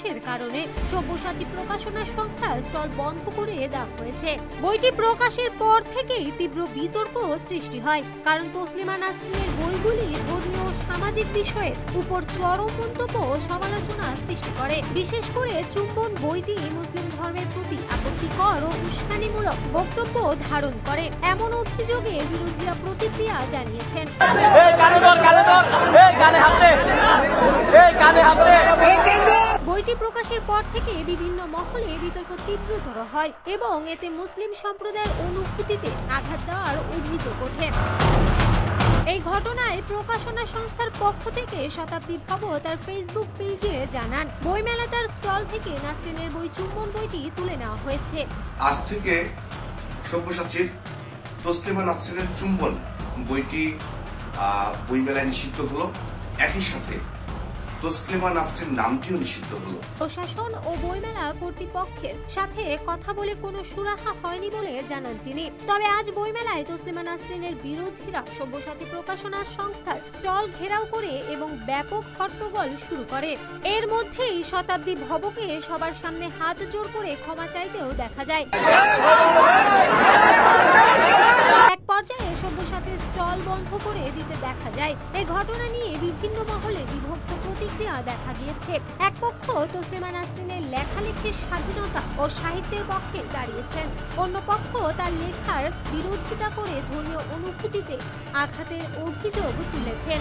প্রকাশের কারণে সব্যসাচী প্রকাশনা সংস্থা স্টল বন্ধ করে দেওয়া হয়েছে। বইটি প্রকাশের পর থেকেই তীব্র বিতর্ক সৃষ্টি হয়, কারণ তসলিমা নাসরিনের বইগুলি ধর্মীয় ও সামাজিক বিষয়ের উপর চরম মন্তব্য ও সমালোচনা সৃষ্টি করে। বিশেষ করে চুম্বন বইটি মুসলিম ধর্মের প্রতি আপত্তিকর ও উস্কানিমূলক বক্তব্য ধারণ করে, এমন অভিযোগে বিরোধীরা প্রতিক্রিয়া জানিয়েছেন। বইটি প্রকাশের পর থেকে বিভিন্ন মহলে বিতর্ক তীব্রতর হয় এবং এতে মুসলিম সম্প্রদায়ের অনুভূতিতে আঘাত দেওয়ার অভিযোগ ওঠে। এই ঘটনায় প্রকাশনা সংস্থার পক্ষ থেকে শতাব্দী ভব তার ফেসবুক পেজে জানান, বইমেলা তার স্টল থেকে নাসরিনের বই চুম্বন বইটি তুলে নেওয়া হয়েছে। আজ থেকে সব্যসাচীর তসলিমা নাসরিনের চুম্বন বইটি বইমেলায় নিষিদ্ধ হলো। একই সাথে তসলিমা নাসরিন নামটিও নিষিদ্ধ হলো। প্রশাসন ও বইমেলা কর্তৃপক্ষের সাথে কথা বলে কোনো সুরাহা হয়নি বলে জানান তিনি। তবে আজ বইমেলায় তসলিমা নাসরিনের বিরোধীরা সব্যসাচী প্রকাশনা সংস্থার স্টল ঘেরাও করে এবং ব্যাপক হট্টগোল শুরু করে। এর মধ্যেই শতাব্দী ভবকে সবার সামনে হাত জোড় করে ক্ষমা চাইতেও দেখা যায়। এক পর্যায়ে সব্যসাচীর স্টল বন্ধ করে দিতে দেখা যায়। এই ঘটনা নিয়ে বিভিন্ন মহলে বিভক্ত প্রতিক্রিয়া দেখা গিয়েছে। এক পক্ষ তসলিমা নাসরিনের লেখালেখির স্বাধীনতা ও সাহিত্যের পক্ষে দাঁড়িয়েছেন, অন্য পক্ষ তার লেখার বিরোধিতা করে ধর্মীয় অনুভূতিতে আঘাতের অভিযোগ তুলেছেন।